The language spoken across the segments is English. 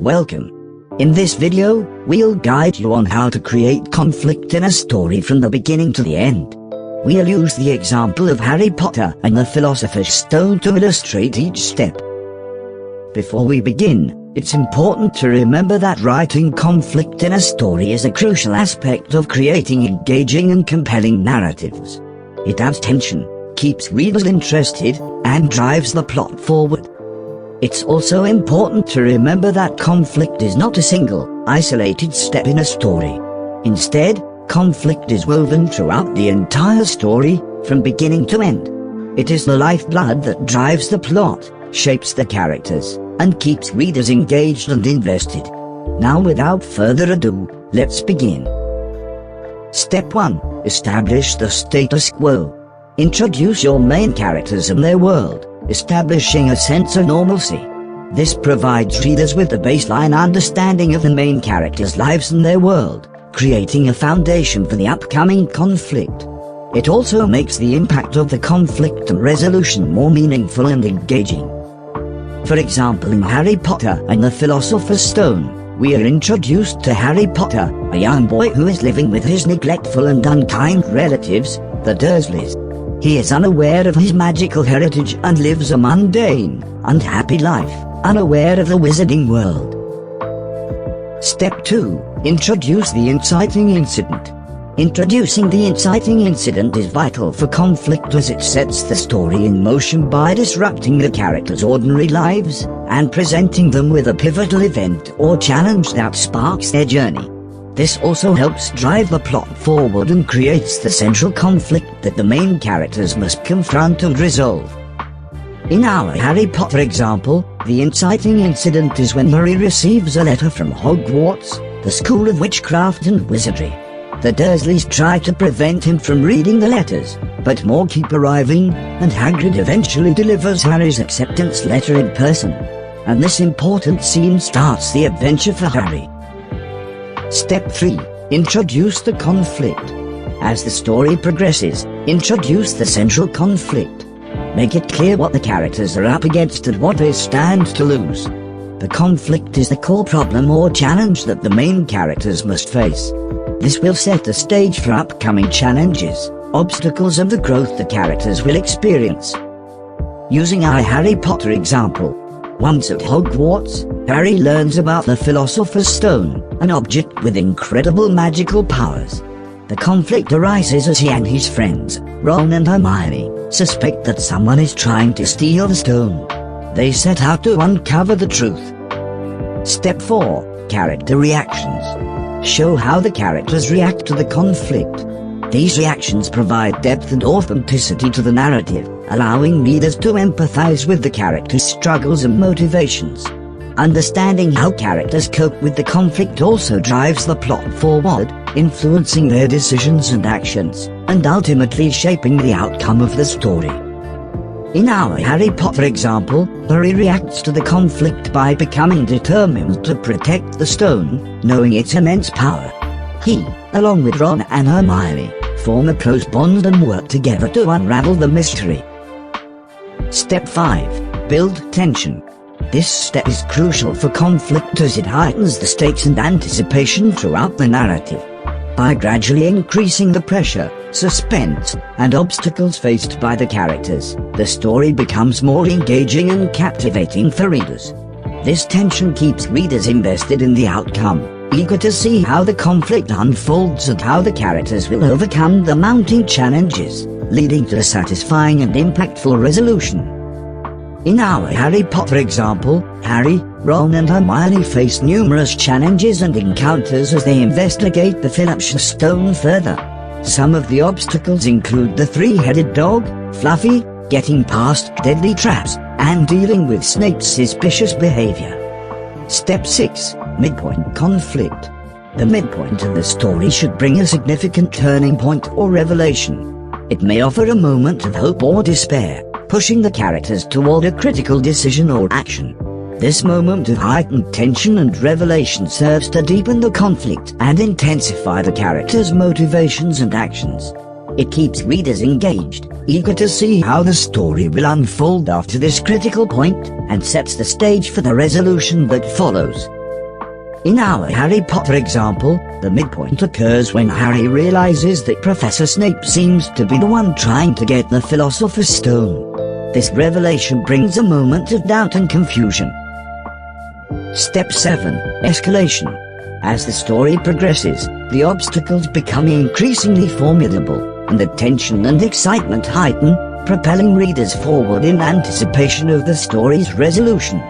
Welcome. In this video, we'll guide you on how to create conflict in a story from the beginning to the end. We'll use the example of Harry Potter and the Philosopher's Stone to illustrate each step. Before we begin, it's important to remember that writing conflict in a story is a crucial aspect of creating engaging and compelling narratives. It adds tension, keeps readers interested, and drives the plot forward. It's also important to remember that conflict is not a single, isolated step in a story. Instead, conflict is woven throughout the entire story, from beginning to end. It is the lifeblood that drives the plot, shapes the characters, and keeps readers engaged and invested. Now, without further ado, let's begin. Step 1. Establish the status quo. Introduce your main characters and their world, establishing a sense of normalcy. This provides readers with a baseline understanding of the main characters' lives and their world, creating a foundation for the upcoming conflict. It also makes the impact of the conflict and resolution more meaningful and engaging. For example, in Harry Potter and the Philosopher's Stone, we are introduced to Harry Potter, a young boy who is living with his neglectful and unkind relatives, the Dursleys. He is unaware of his magical heritage and lives a mundane, unhappy life, unaware of the wizarding world. Step 2. Introduce the inciting incident. Introducing the inciting incident is vital for conflict as it sets the story in motion by disrupting the characters' ordinary lives, and presenting them with a pivotal event or challenge that sparks their journey. This also helps drive the plot forward and creates the central conflict that the main characters must confront and resolve. In our Harry Potter example, the inciting incident is when Harry receives a letter from Hogwarts, the School of Witchcraft and Wizardry. The Dursleys try to prevent him from reading the letters, but more keep arriving, and Hagrid eventually delivers Harry's acceptance letter in person. And this important scene starts the adventure for Harry. Step 3. Introduce the conflict. As the story progresses, introduce the central conflict. Make it clear what the characters are up against and what they stand to lose. The conflict is the core problem or challenge that the main characters must face. This will set the stage for upcoming challenges, obstacles, and the growth the characters will experience. Using our Harry Potter example, once at Hogwarts, Harry learns about the Philosopher's Stone, an object with incredible magical powers. The conflict arises as he and his friends, Ron and Hermione, suspect that someone is trying to steal the stone. They set out to uncover the truth. Step 4. Character reactions. Show how the characters react to the conflict. These reactions provide depth and authenticity to the narrative, allowing readers to empathize with the characters' struggles and motivations. Understanding how characters cope with the conflict also drives the plot forward, influencing their decisions and actions, and ultimately shaping the outcome of the story. In our Harry Potter example, Harry reacts to the conflict by becoming determined to protect the stone, knowing its immense power. He, along with Ron and Hermione, form a close bond and work together to unravel the mystery. Step 5. Build tension. This step is crucial for conflict as it heightens the stakes and anticipation throughout the narrative. By gradually increasing the pressure, suspense, and obstacles faced by the characters, the story becomes more engaging and captivating for readers. This tension keeps readers invested in the outcome, eager to see how the conflict unfolds and how the characters will overcome the mounting challenges, leading to a satisfying and impactful resolution. In our Harry Potter example, Harry, Ron and Hermione face numerous challenges and encounters as they investigate the Philosopher's Stone further. Some of the obstacles include the three-headed dog, Fluffy, getting past deadly traps, and dealing with Snape's suspicious behavior. Step 6. Midpoint conflict. The midpoint of the story should bring a significant turning point or revelation. It may offer a moment of hope or despair, pushing the characters toward a critical decision or action. This moment of heightened tension and revelation serves to deepen the conflict and intensify the characters' motivations and actions. It keeps readers engaged, eager to see how the story will unfold after this critical point, and sets the stage for the resolution that follows. In our Harry Potter example, the midpoint occurs when Harry realizes that Professor Snape seems to be the one trying to get the Philosopher's Stone. This revelation brings a moment of doubt and confusion. Step 7. Escalation. As the story progresses, the obstacles become increasingly formidable, and the tension and excitement heighten, propelling readers forward in anticipation of the story's resolution.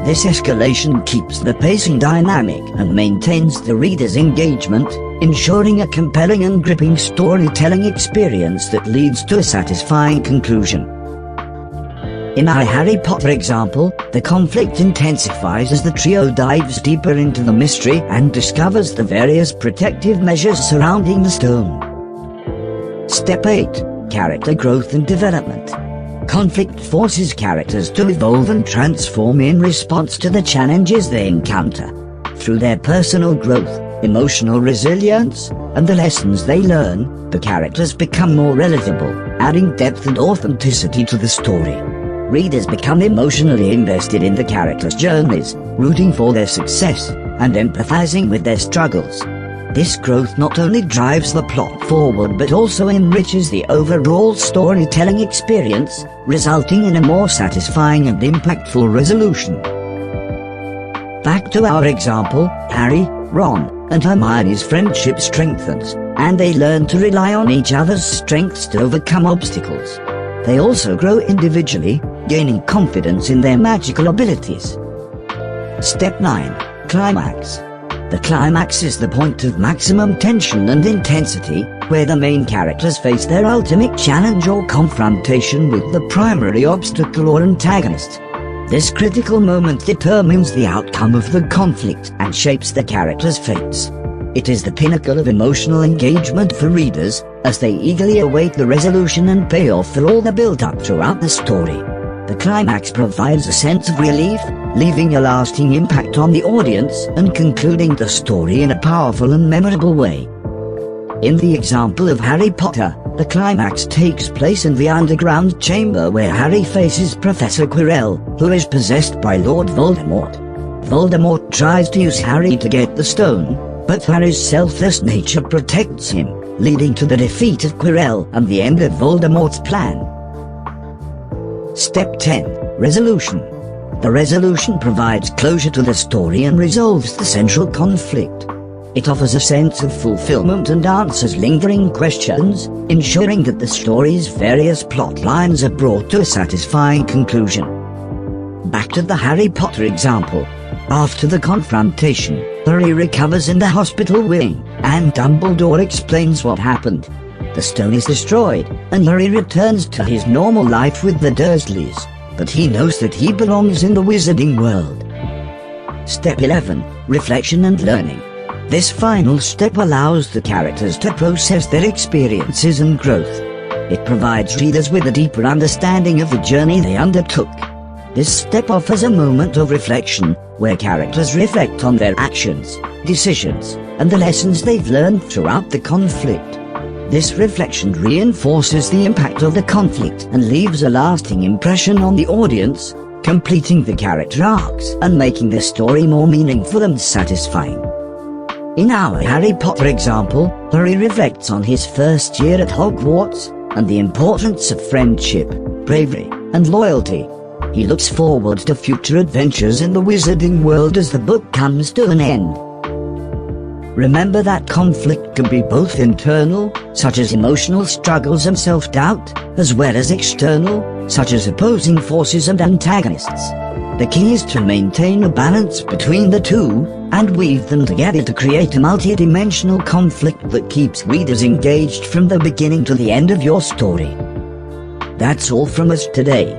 This escalation keeps the pacing dynamic and maintains the reader's engagement, ensuring a compelling and gripping storytelling experience that leads to a satisfying conclusion. In our Harry Potter example, the conflict intensifies as the trio dives deeper into the mystery and discovers the various protective measures surrounding the stone. Step 8. Character growth and development. Conflict forces characters to evolve and transform in response to the challenges they encounter. Through their personal growth, emotional resilience, and the lessons they learn, the characters become more relatable, adding depth and authenticity to the story. Readers become emotionally invested in the characters' journeys, rooting for their success, and empathizing with their struggles. This growth not only drives the plot forward but also enriches the overall storytelling experience, resulting in a more satisfying and impactful resolution. Back to our example, Harry, Ron, and Hermione's friendship strengthens, and they learn to rely on each other's strengths to overcome obstacles. They also grow individually, gaining confidence in their magical abilities. Step 9. Climax. The climax is the point of maximum tension and intensity, where the main characters face their ultimate challenge or confrontation with the primary obstacle or antagonist. This critical moment determines the outcome of the conflict and shapes the characters' fates. It is the pinnacle of emotional engagement for readers, as they eagerly await the resolution and payoff for all the build-up throughout the story. The climax provides a sense of relief, leaving a lasting impact on the audience and concluding the story in a powerful and memorable way. In the example of Harry Potter, the climax takes place in the underground chamber where Harry faces Professor Quirrell, who is possessed by Lord Voldemort. Voldemort tries to use Harry to get the stone, but Harry's selfless nature protects him, leading to the defeat of Quirrell and the end of Voldemort's plan. Step 10. Resolution. The resolution provides closure to the story and resolves the central conflict. It offers a sense of fulfillment and answers lingering questions, ensuring that the story's various plot lines are brought to a satisfying conclusion. Back to the Harry Potter example. After the confrontation, Harry recovers in the hospital wing, and Dumbledore explains what happened. The stone is destroyed, and Harry returns to his normal life with the Dursleys, but he knows that he belongs in the wizarding world. Step 11. Reflection and learning. This final step allows the characters to process their experiences and growth. It provides readers with a deeper understanding of the journey they undertook. This step offers a moment of reflection, where characters reflect on their actions, decisions, and the lessons they've learned throughout the conflict. This reflection reinforces the impact of the conflict and leaves a lasting impression on the audience, completing the character arcs and making the story more meaningful and satisfying. In our Harry Potter example, Harry reflects on his first year at Hogwarts, and the importance of friendship, bravery, and loyalty. He looks forward to future adventures in the wizarding world as the book comes to an end. Remember that conflict can be both internal, such as emotional struggles and self-doubt, as well as external, such as opposing forces and antagonists. The key is to maintain a balance between the two, and weave them together to create a multi-dimensional conflict that keeps readers engaged from the beginning to the end of your story. That's all from us today.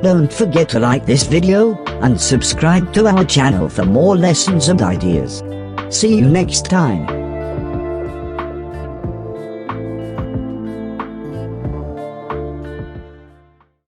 Don't forget to like this video, and subscribe to our channel for more lessons and ideas. See you next time.